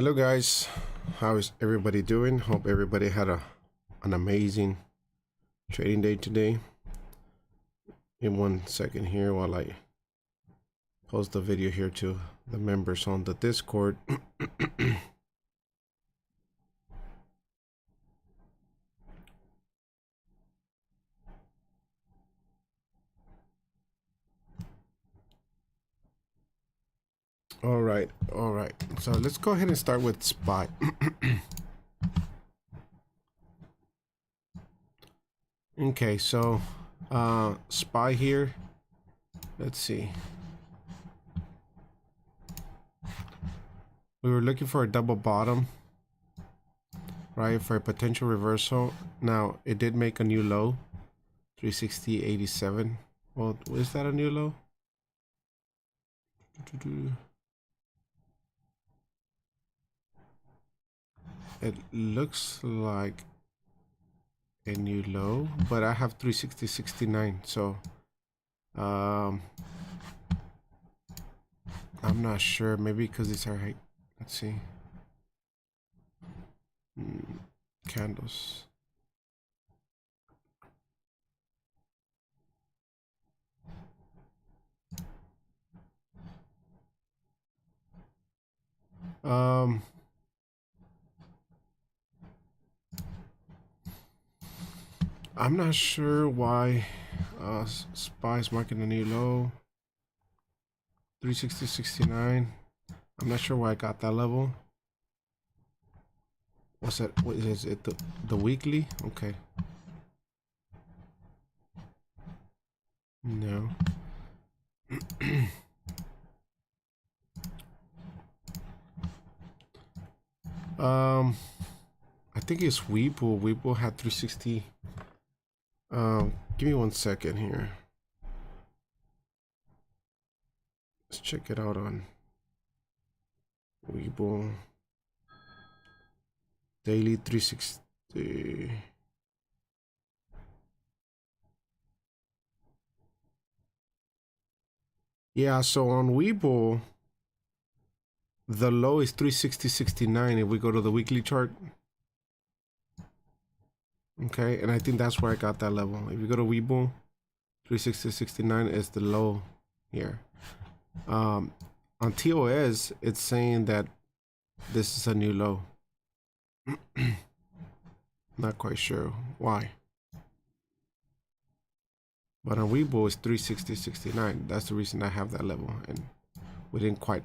Hello guys, how is everybody doing? Hope everybody had an amazing trading day today. In 1 second here while I post the video here to the members on the Discord. all right, so let's go ahead and start with SPY. Okay, so SPY here, let's see, we were looking for a double bottom, right, for a potential reversal. Now it did make a new low, 360.87. Well, is that a new low? It looks like a new low, but I have 360.69, so I'm not sure. Maybe because it's our height. Let's see. Candles. I'm not sure why SPY is marking a new low, 360.69. I'm not sure why I got that level. What's that? What is it? The weekly? Okay. No. I think it's Weeble. Weeble had 360. Give me 1 second here. Let's check it out on Weeble. Daily 360. Yeah, so on Weeble, the low is 360.69 if we go to the weekly chart. Okay, and I think that's where I got that level. If you go to Weeble, 360.69 is the low here. On TOS, it's saying that this is a new low. Not quite sure why. But on Weeble, it's 360.69. That's the reason I have that level, and we didn't quite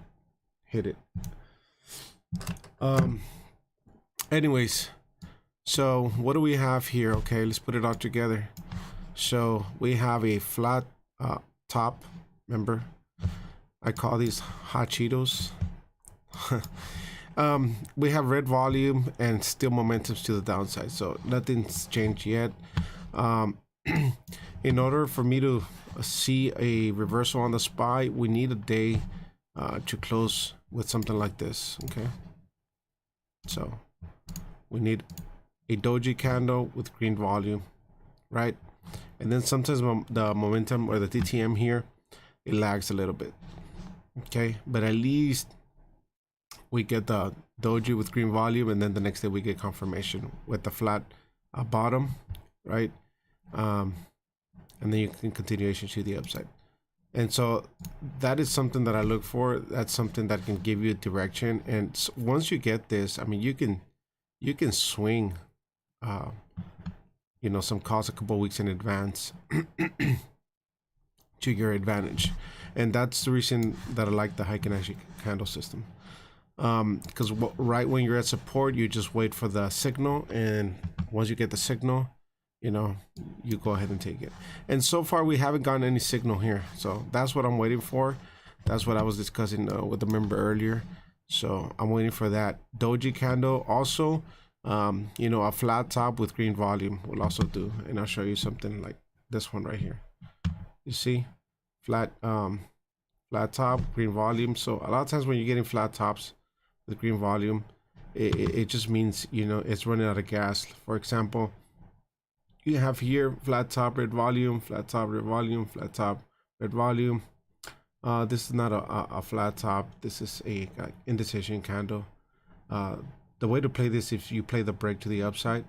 hit it. Anyways, so what do we have here? Okay, let's put it all together. So we have a flat top. Remember, I call these hot Cheetos. We have red volume and still momentums to the downside, so nothing's changed yet. In order for me to see a reversal on the SPY, we need a day to close with something like this. Okay, so we need a doji candle with green volume, right? And then sometimes the momentum or the TTM here, it lags a little bit. Okay, but at least we get the doji with green volume, and then the next day we get confirmation with the flat bottom, right? And then you can continuation to the upside. And so that is something that I look for. That's something that can give you direction. And once you get this, I mean, you can swing you know, some calls a couple weeks in advance to your advantage. And that's the reason that I like the Heikin candle system. Because right when you're at support, you just wait for the signal, and once you get the signal, you know, you go ahead and take it. And so far we haven't gotten any signal here, so that's what I'm waiting for. That's what I was discussing with the member earlier, so I'm waiting for that doji candle. Also, you know, a flat top with green volume will also do, and I'll show you something like this one right here. You see, flat top, green volume. So a lot of times when you're getting flat tops with green volume, it just means, you know, it's running out of gas. For example, you have here flat top, red volume, flat top, red volume, flat top, red volume. This is not a flat top. This is a indecision candle. The way to play this, if you play the break to the upside,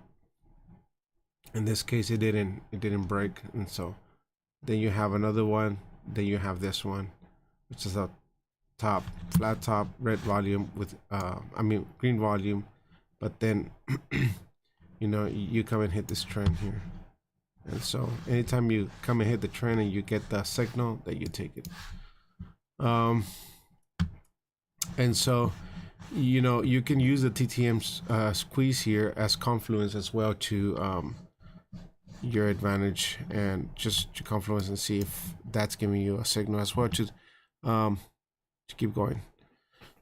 in this case it didn't break, and so then you have another one, then you have this one, which is a top, flat top, red volume with green volume, but then you know, you come and hit this trend here. And so anytime you come and hit the trend and you get the signal, that you take it. And so, you know, you can use the TTM squeeze here as confluence as well to your advantage, and just to confluence and see if that's giving you a signal as well to keep going.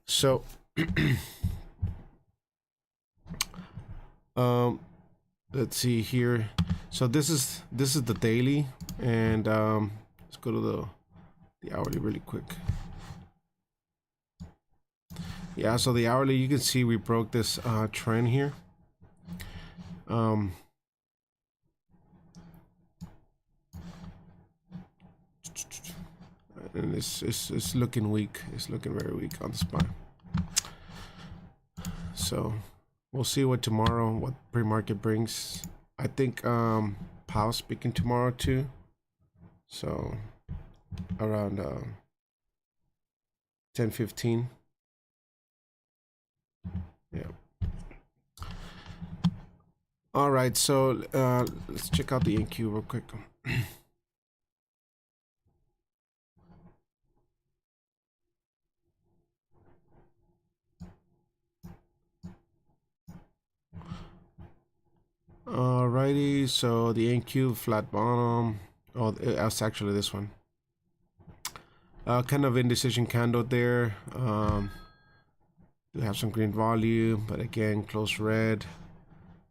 So let's see here. So this is the daily, and let's go to the hourly really quick. Yeah, so the hourly, you can see we broke this trend here. And it's looking weak. It's looking very weak on the spine. So we'll see what tomorrow, what pre-market brings. I think Powell's speaking tomorrow too. So around 10:15. Yeah. All right, so let's check out the NQ real quick. Alrighty, so the NQ flat bottom. Oh, that's actually this one. Kind of indecision candle there. We have some green volume, but again, close red.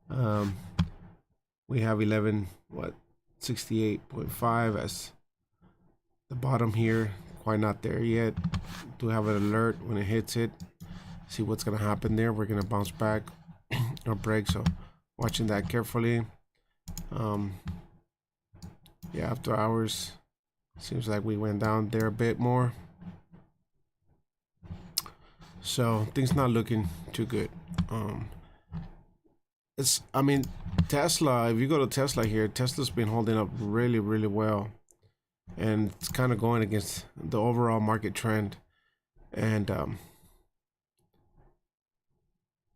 We have 68.5 as the bottom here. Quite not there yet. Do have an alert when it hits it. See what's gonna happen there. We're gonna bounce back or break. So watching that carefully. Yeah, after hours, seems like we went down there a bit more. So things not looking too good. Tesla, if you go to Tesla here, Tesla's been holding up really, really well, and it's kind of going against the overall market trend, and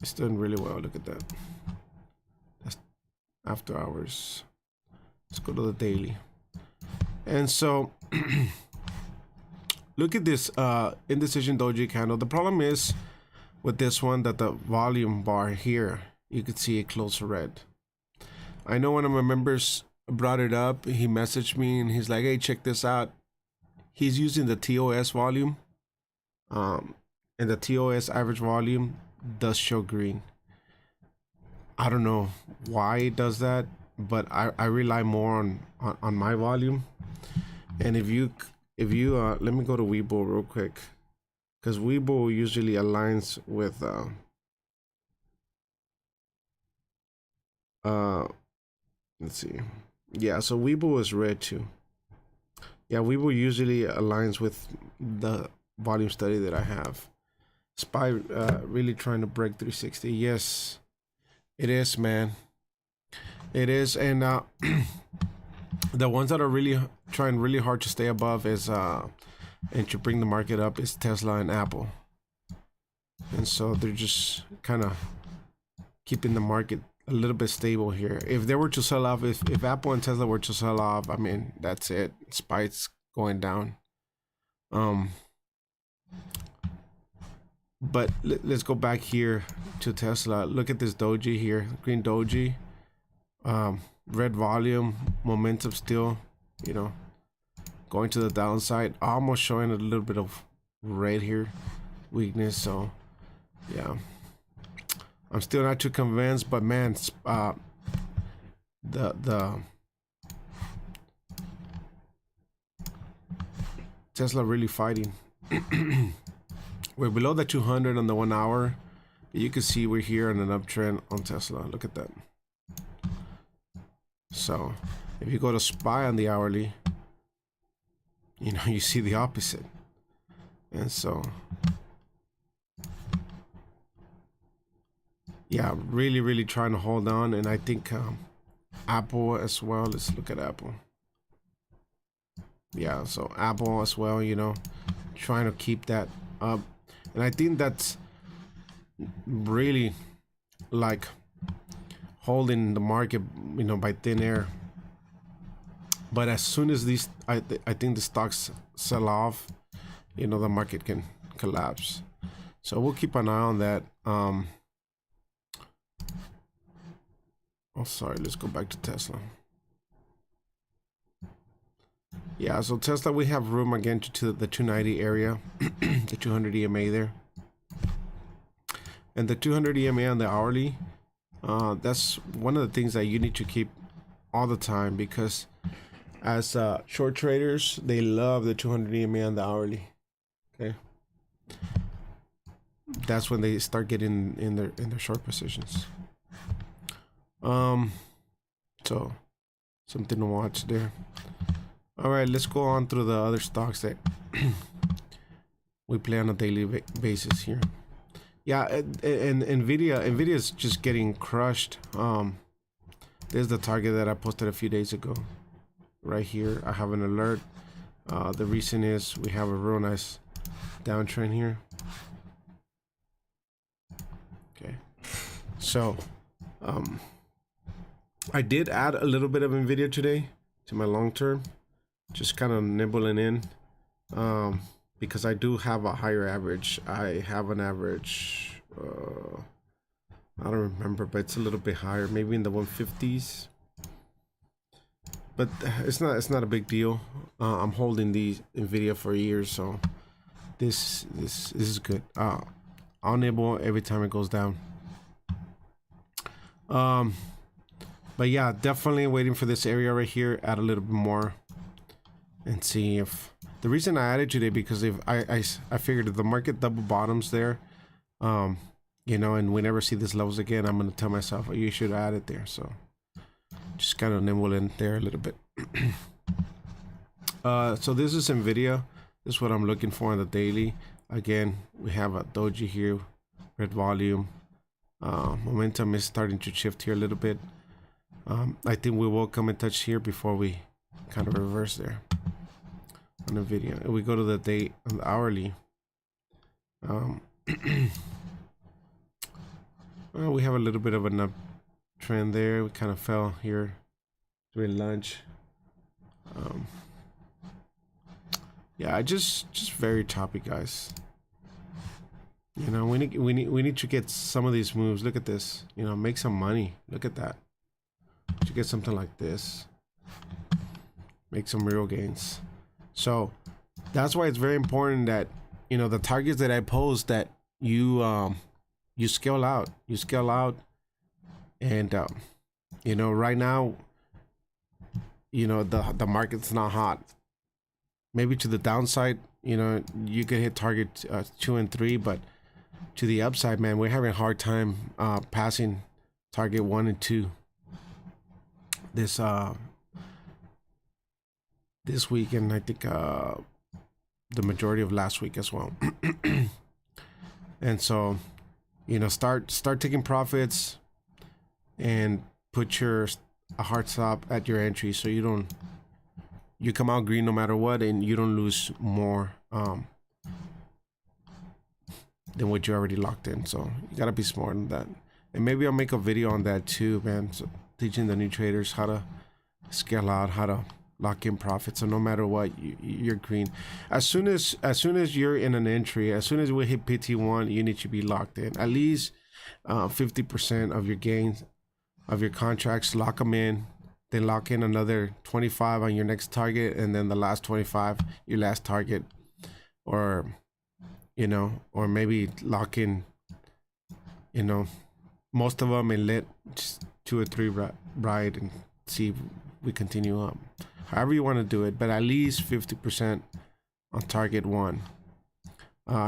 it's doing really well. Look at that. That's after hours. Let's go to the daily. And so look at this indecision doji candle. The problem is with this one that the volume bar here, you could see it close red. I know one of my members brought it up. He messaged me and he's like, hey, check this out. He's using the TOS volume, and the TOS average volume does show green. I don't know why it does that, but I rely more on my volume. And if you let me go to Weibo real quick, because Weibo usually aligns with let's see. Yeah, so Weibo is red too. Yeah, Weibo usually aligns with the volume study that I have. SPY really trying to break 360. Yes, it is, man. It is. And the ones that are really trying really hard to stay above is and to bring the market up is Tesla and Apple. And so they're just kind of keeping the market a little bit stable here. If they were to sell off, if Apple and Tesla were to sell off, I mean, that's it. SPY's going down. But let's go back here to Tesla. Look at this doji here, green doji, red volume, momentum still, you know, going to the downside, almost showing a little bit of red here, weakness. So yeah, I'm still not too convinced, but man, the Tesla really fighting. We're below the 200 on the 1 hour. You can see we're here on an uptrend on Tesla. Look at that. So if you go to SPY on the hourly, you know, you see the opposite. And so yeah, really trying to hold on. And I think Apple as well. Let's look at Apple. Yeah, so Apple as well, you know, trying to keep that up. And I think that's really like holding the market, you know, by thin air. But as soon as these, I think the stocks sell off, you know, the market can collapse. So we'll keep an eye on that. Oh, sorry, let's go back to Tesla. Yeah, so Tesla, we have room again to the 290 area, the 200 EMA there. And the 200 EMA on the hourly, that's one of the things that you need to keep all the time, because as short traders, they love the 200 EMA on the hourly. Okay, that's when they start getting in their short positions. So something to watch there. All right, let's go on through the other stocks that we play on a daily basis here. Yeah, and Nvidia is just getting crushed. There's the target that I posted a few days ago. Right here, I have an alert. The reason is we have a real nice downtrend here. Okay, so I did add a little bit of Nvidia today to my long term, just kind of nibbling in, because I do have a higher average. I have an average, I don't remember, but it's a little bit higher, maybe in the 150s. But it's not a big deal. I'm holding the Nvidia for years, so this is good. I'll nibble every time it goes down. But yeah, definitely waiting for this area right here. Add a little bit more and see if the reason I added today, because if I figured if the market double bottoms there, you know, and we never see these levels again, I'm gonna tell myself, oh, you should add it there. So just kind of nibble in there a little bit. So this is Nvidia. This is what I'm looking for on the daily. Again, we have a doji here, red volume. Momentum is starting to shift here a little bit. I think we will come in touch here before we kind of reverse there on Nvidia. If we go to the day on the hourly, well, we have a little bit of an uptrend there. We kind of fell here during lunch. Yeah, just very choppy, guys. You know, we need to get some of these moves. Look at this. You know, make some money. Look at that. To get something like this, make some real gains. So that's why it's very important that, you know, the targets that I post, that you scale out. And you know, right now, you know, the market's not hot. Maybe to the downside, you know, you could hit target 2 and 3, but to the upside, man, we're having a hard time passing target 1 and 2 this week, and I think the majority of last week as well. And so, you know, start taking profits and put a hard stop at your entry, so you come out green no matter what, and you don't lose more than what you already locked in. So you gotta be smart on that. And maybe I'll make a video on that too, man. So teaching the new traders how to scale out, how to lock in profits. So no matter what, you're green. As soon as you're in an entry, as soon as we hit PT1, you need to be locked in. At least 50% of your gains of your contracts, lock them in. Then lock in another 25 on your next target, and then the last 25 your last target. Or, you know, or maybe lock in, you know, most of them, and let just 2 or 3 ride and see if we continue up. However you want to do it, but at least 50% on target 1.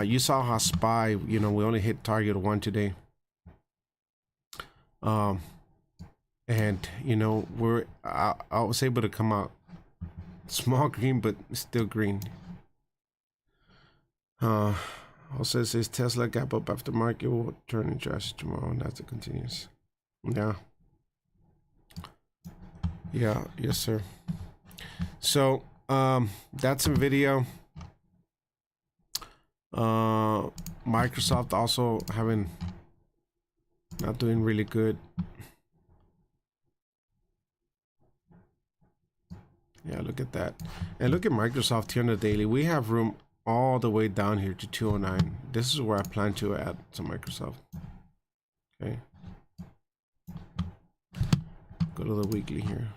You saw how SPY, you know, we only hit target 1 today. And you know, I was able to come out small green, but still green. Also says Tesla gap up after market will turn into ashes tomorrow, and that's it continues. Yeah. Yeah, yes sir. So that's Nvidia. Microsoft also not doing really good. Yeah, look at that. And look at Microsoft here on the daily. We have room all the way down here to 209. This is where I plan to add to Microsoft. Okay. Go to the weekly here.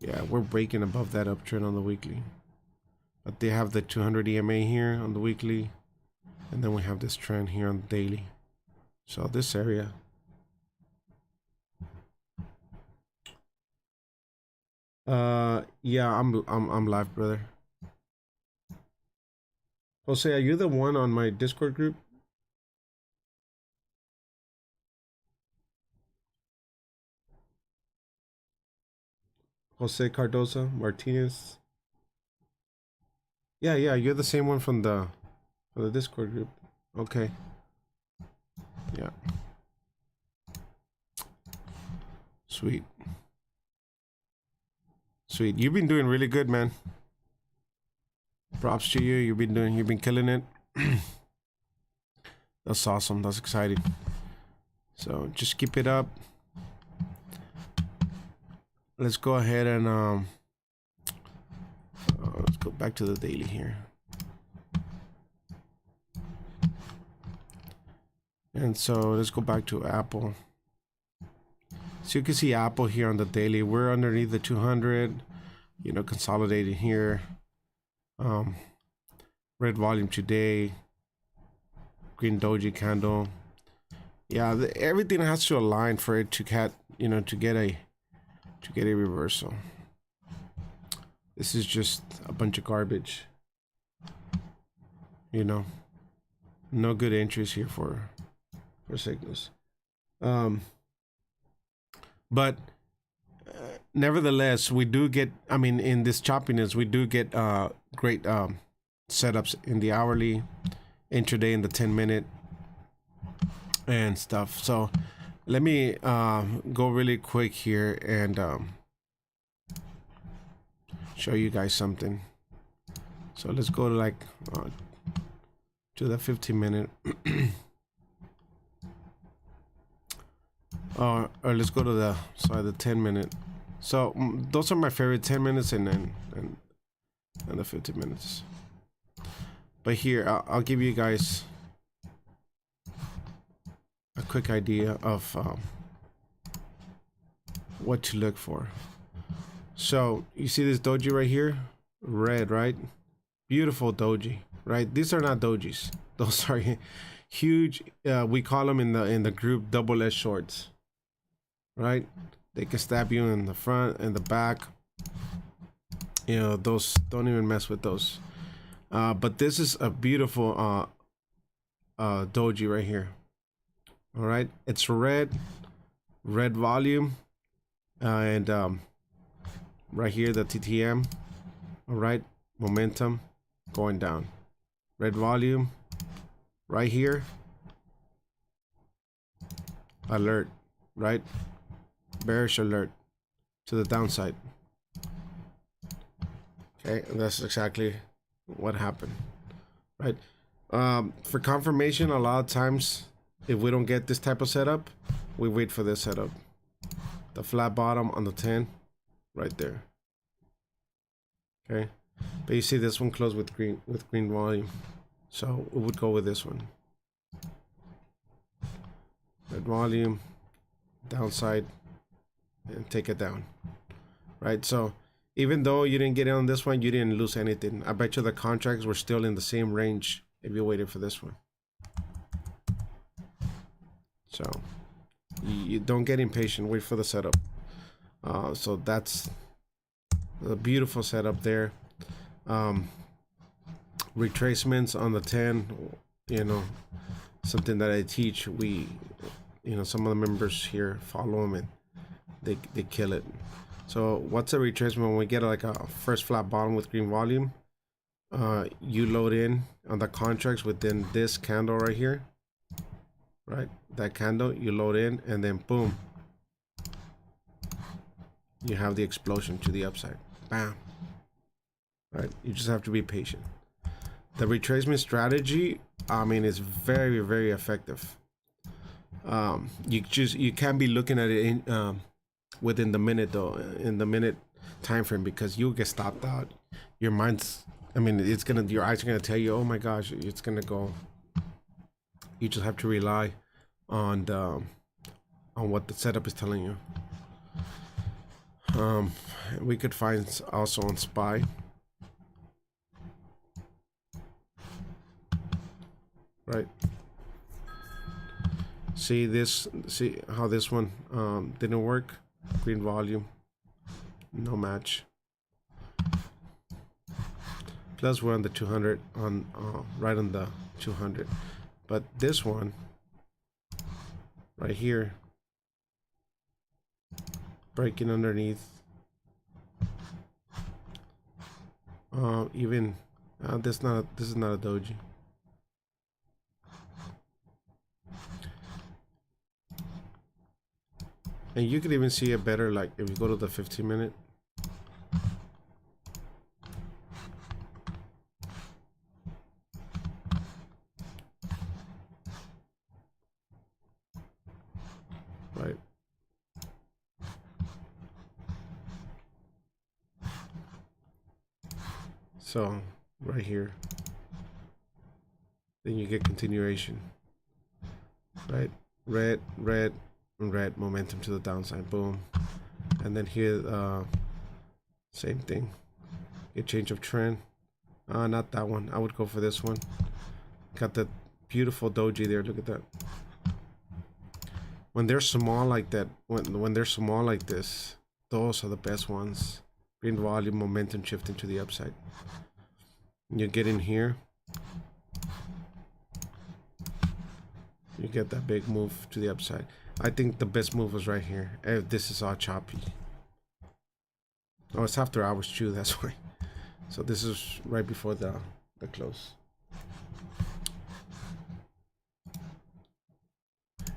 Yeah, we're breaking above that uptrend on the weekly. But they have the 200 EMA here on the weekly. And then we have this trend here on the daily. So this area. Yeah, I'm live, brother. Jose, are you the one on my Discord group? Jose Cardoza Martinez. Yeah, you're the same one from the Discord group. Okay. Yeah. Sweet. Sweet. You've been doing really good, man. Props to you. You've been killing it. That's awesome. That's exciting. So just keep it up. Let's go ahead and let's go back to the daily here. And so let's go back to Apple. So you can see Apple here on the daily. We're underneath the 200, you know, consolidating here. Red volume today. Green doji candle. Yeah, everything has to align for it to get a reversal. This is just a bunch of garbage. You know, no good entries here for signals. But nevertheless, we do get, I mean, in this choppiness, we do get great setups in the hourly, intraday in the 10-minute and stuff. So let me go really quick here and show you guys something. So let's go to like to the 15-minute. Or let's go to the 10-minute. So those are my favorite 10 minutes and the 15 minutes. But here I'll give you guys a quick idea of what to look for. So you see this doji right here, red, right? Beautiful doji, right? These are not dojis. Those are huge. We call them in the group double S shorts, right? They can stab you in the front and the back. You know, those, don't even mess with those. But this is a beautiful doji right here. All right, it's red volume, and right here the TTM. All right, momentum going down. Red volume right here. Alert, right? Bearish alert to the downside. Okay, and that's exactly what happened, right? For confirmation, a lot of times if we don't get this type of setup, we wait for this setup, the flat bottom on the 10 right there. Okay, but you see this one closed with green volume, so we would go with this one. Red volume, downside, and take it down, right? So even though you didn't get in on this one, you didn't lose anything. I bet you the contracts were still in the same range if you waited for this one. So you don't get impatient, wait for the setup. So that's a beautiful setup there. Retracements on the 10, you know, something that I teach. We, you know, some of the members here follow them and they kill it. So what's a retracement? When we get like a first flat bottom with green volume, you load in on the contracts within this candle right here, right? That candle you load in, and then boom, you have the explosion to the upside. Bam. Right? You just have to be patient. The retracement strategy, I mean, is very, very effective. You can't be looking at it in, within the minute though, in the minute time frame, because you'll get stopped out. Your mind's, I mean, it's gonna, your eyes are gonna tell you, oh my gosh, it's gonna go. You just have to rely on what the setup is telling you. We could find also on SPY. Right. See this, see how this one didn't work. Green volume, no match. Plus we're on the 200, on right on the 200. But this one right here, breaking underneath. Even this is not a doji. And you could even see it better, like if you go to the 15-minute. Right. So right here, then you get continuation. Right, red, red, and red, momentum to the downside, boom. And then here, same thing. Get change of trend. Not that one. I would go for this one. Got the beautiful doji there. Look at that. When they're small like that, when they're small like this, those are the best ones. Green volume, momentum shifting to the upside. You get in here, you get that big move to the upside. I think the best move was right here. This is all choppy. Oh, it's after hours too, that's why. So this is right before the close.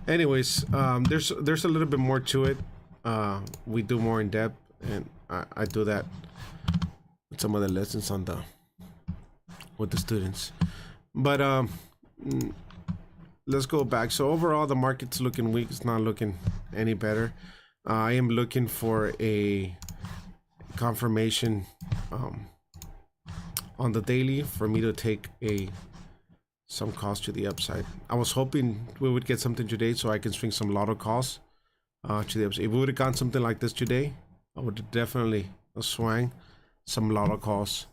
Anyways, there's a little bit more to it. We do more in depth, and I do that with some of the lessons on with the students. But let's go back. So overall, the market's looking weak. It's not looking any better. I am looking for a confirmation on the daily for me to take some calls to the upside. I was hoping we would get something today so I can swing some lotto calls to the upside. If we would have gotten something like this today, I would have definitely swung some lotto calls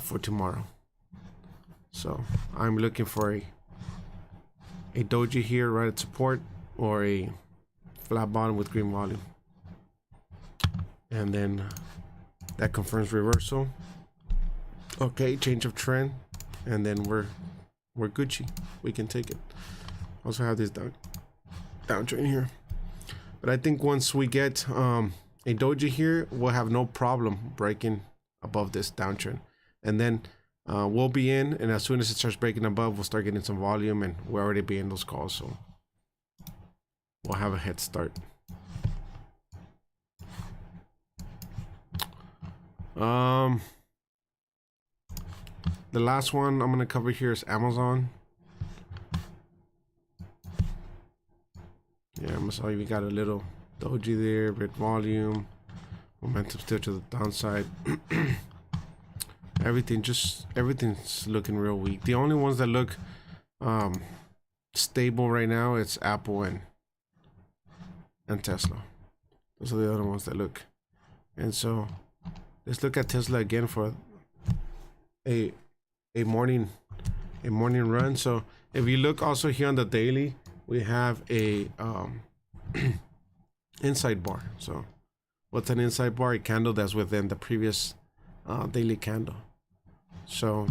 for tomorrow. So I'm looking for a doji here right at support, or a flat bottom with green volume, and then that confirms reversal. Okay, change of trend, and then we're Gucci. We can take it. Also have this downtrend here, but I think once we get a doji here, we'll have no problem breaking above this downtrend, and then we'll be in, and as soon as it starts breaking above, we'll start getting some volume, and we'll already be in those calls, so we'll have a head start. The last one I'm gonna cover here is Amazon. Yeah, Amazon, we got a little doji there, red volume, momentum still to the downside. Everything's looking real weak. The only ones that look stable right now, it's Apple and Tesla. Those are the other ones that look. And so let's look at Tesla again for a morning run. So if you look also here on the daily, we have a inside bar. So what's an inside bar? A candle that's within the previous daily candle. So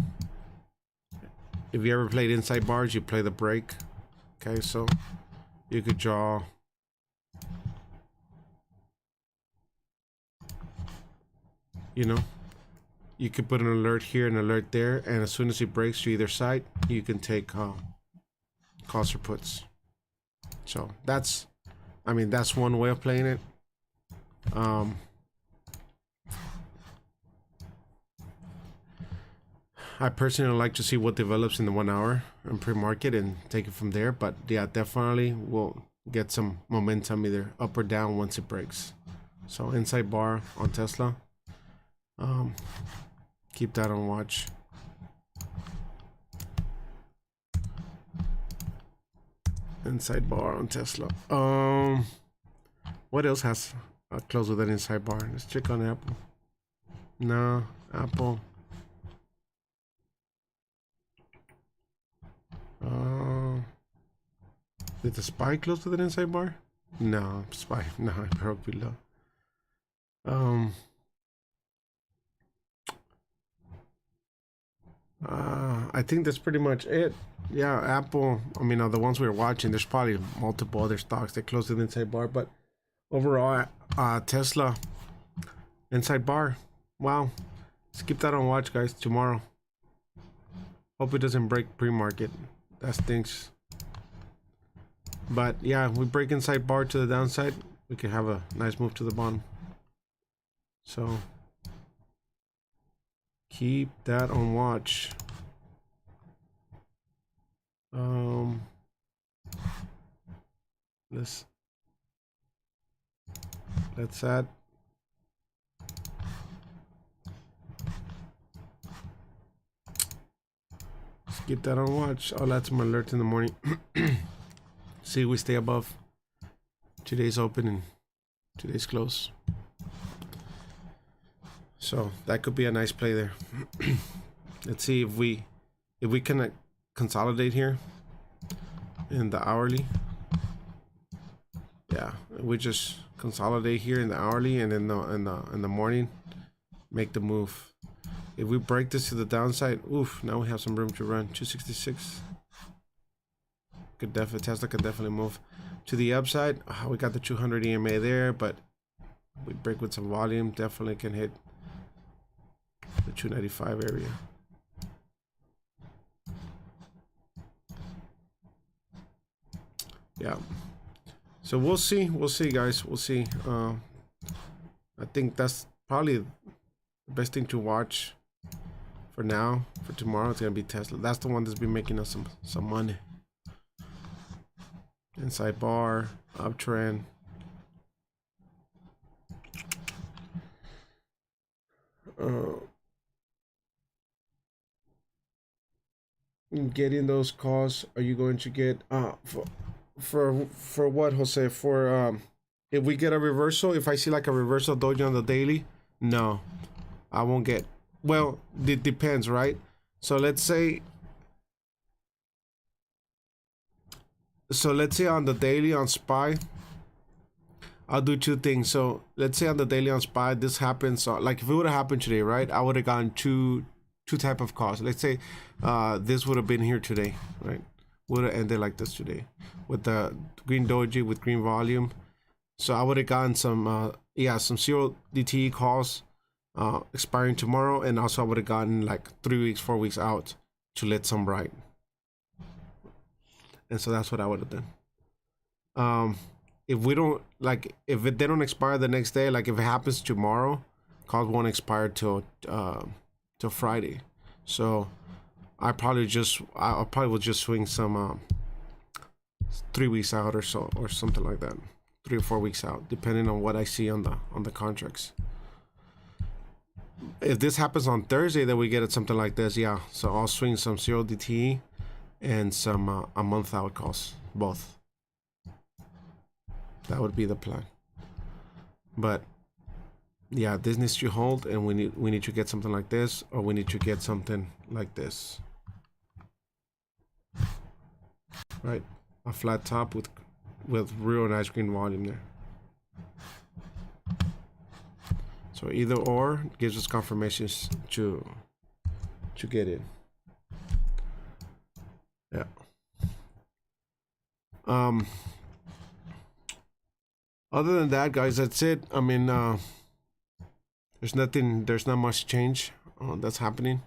if you ever played inside bars, you play the break. Okay, so you could draw you could put an alert here, an alert there, and as soon as it breaks to either side, you can take calls or puts. So that's, I mean, that's one way of playing it. I personally like to see what develops in the 1 hour and pre-market and take it from there. But yeah, definitely we'll get some momentum either up or down once it breaks. So inside bar on Tesla. Keep that on watch. Inside bar on Tesla. What else has closed with an inside bar? Let's check on Apple. No, Apple. Did the SPY close with an inside bar? No, SPY. No, it broke below. I think that's pretty much it. Yeah, Apple. I mean, the ones we were watching. There's probably multiple other stocks that closed with inside bar, but overall, Tesla inside bar. Wow. Let's keep that on watch, guys. Tomorrow. Hope it doesn't break pre-market. That stinks. But yeah, we break inside bar to the downside, we can have a nice move to the bottom. So keep that on watch. Let's add. Keep that on watch. I'll add some alerts in the morning. See if we stay above today's open and today's close. So that could be a nice play there. Let's see if we can consolidate here in the hourly. Yeah, we just consolidate here in the hourly, and in the morning make the move. If we break this to the downside, oof, now we have some room to run. 266. Could definitely, Tesla could definitely move to the upside. We got the 200 EMA there, but we break with some volume, definitely can hit the 295 area. Yeah. So we'll see, guys. We'll see. I think that's probably the best thing to watch for now. For tomorrow, it's gonna be Tesla. That's the one that's been making us some money. Inside bar, uptrend. Getting those calls. Are you going to get for what, Jose? For if we get a reversal, if I see like a reversal doji on the daily, no, I won't get. Well, it depends, right? So let's say on the daily on SPY, I'll do two things. So let's say on the daily on SPY, this happens. Like if it would have happened today, right? I would have gotten two type of calls. Let's say this would have been here today, right? Would have ended like this today with the green doji with green volume. So I would have gotten some some 0 DTE calls expiring tomorrow, and also I would have gotten like 3 weeks, 4 weeks out to let some ride. And so that's what I would have done. If we don't, like, if they don't expire the next day, like if it happens tomorrow, calls won't expire till Friday. So I probably will just swing some 3 weeks out or so, or something like that, 3 or 4 weeks out, depending on what I see on the contracts. If this happens on Thursday, then we get it something like this. Yeah, so I'll swing some 0 DTE and some a month out calls, both. That would be the plan. But yeah, this needs to hold, and we need to get something like this, or we need to get something like this, right? A flat top with real nice green volume there. So either or gives us confirmations to get in. Yeah. Other than that, guys, that's it. I mean, there's not much change that's happening.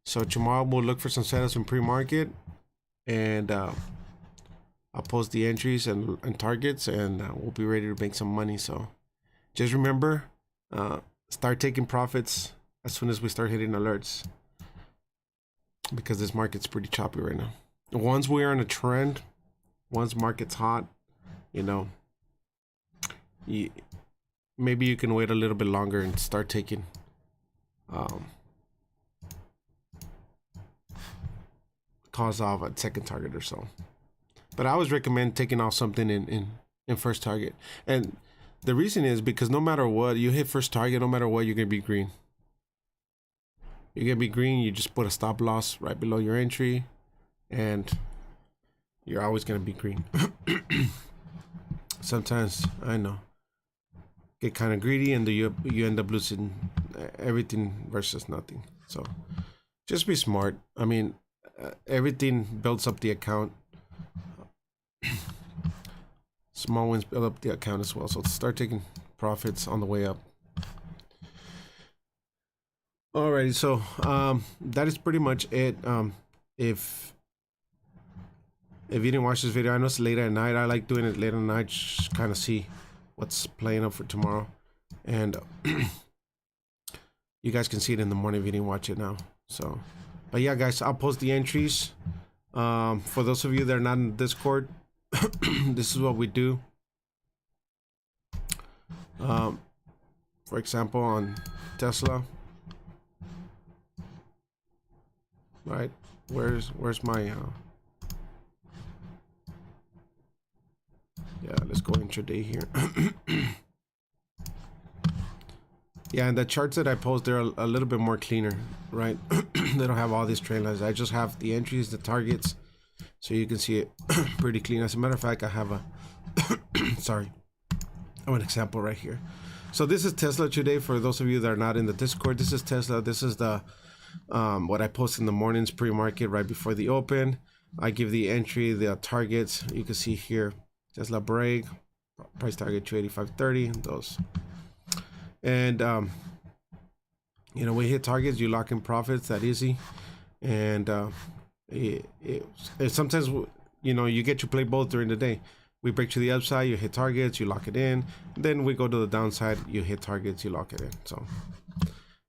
So tomorrow we'll look for some setups in pre-market, and I'll post the entries and targets, and we'll be ready to make some money. So just remember, start taking profits as soon as we start hitting alerts, because this market's pretty choppy right now. Once we are in a trend, once market's hot, you know, maybe you can wait a little bit longer and start taking calls off at second target or so. But I always recommend taking off something in first target. And the reason is because no matter what, you hit first target, no matter what, you're going to be green. You're going to be green. You just put a stop loss right below your entry, and you're always going to be green. Sometimes, I know, get kind of greedy, and you end up losing everything versus nothing. So just be smart. I mean, everything builds up the account. Small wins build up the account as well. So start taking profits on the way up. Alrighty, so that is pretty much it. If you didn't watch this video, I know it's late at night. I like doing it late at night, just kind of see what's playing up for tomorrow. And you guys can see it in the morning if you didn't watch it now. So, but yeah, guys, I'll post the entries. For those of you that are not in Discord, this is what we do. For example, on Tesla, right? Where's my yeah, let's go intraday here. Yeah, and the charts that I post, they're a little bit more cleaner, right? They don't have all these trend lines. I just have the entries, the targets, so you can see it pretty clean. As a matter of fact, I have a sorry, I have an example right here. So this is Tesla today. For those of you that are not in the Discord, this is Tesla. This is the what I post in the mornings pre-market right before the open. I give the entry, the targets. You can see here, Tesla break, price target 285.30, those. And you know, we hit targets, you lock in profits, that easy. And it sometimes, you know, you get to play both during the day. We break to the upside, you hit targets, you lock it in. Then we go to the downside, you hit targets, you lock it in. So,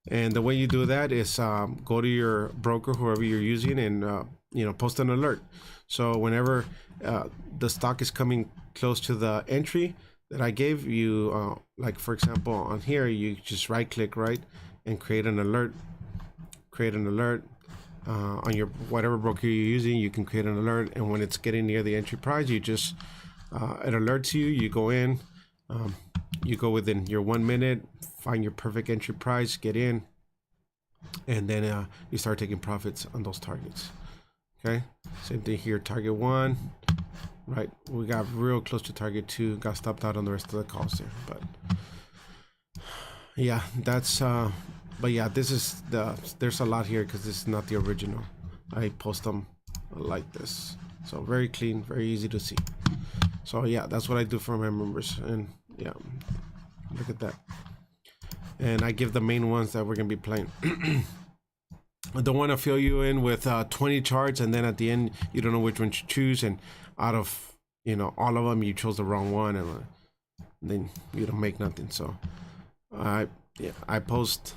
and the way you do that is go to your broker, whoever you're using, and you know, post an alert. So whenever the stock is coming close to the entry that I gave you, like for example on here, you just right click, right, and create an alert. On your whatever broker you're using, you can create an alert, and when it's getting near the entry price, you just it alerts you. You go in, you go within your 1 minute, find your perfect entry price, get in, and then you start taking profits on those targets. Okay, same thing here. Target 1, right? We got real close to target 2. Got stopped out on the rest of the calls there, but yeah, that's but yeah, this is there's a lot here because this is not the original. I post them like this, so very clean, very easy to see. So yeah, that's what I do for my members. And yeah, look at that. And I give the main ones that we're gonna be playing. I don't want to fill you in with 20 charts, and then at the end you don't know which one to choose, and out of, you know, all of them you chose the wrong one, and then you don't make nothing. So I post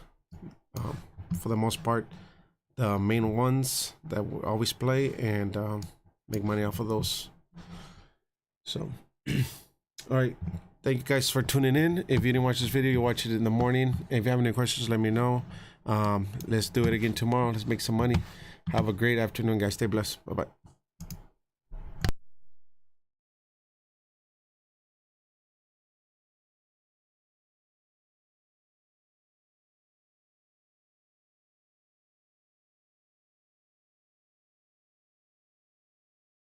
for the most part the main ones that we always play, and make money off of those. So all right, thank you guys for tuning in. If you didn't watch this video, you watch it in the morning. If you have any questions, let me know. Let's do it again tomorrow. Let's make some money. Have a great afternoon, guys. Stay blessed. Bye bye.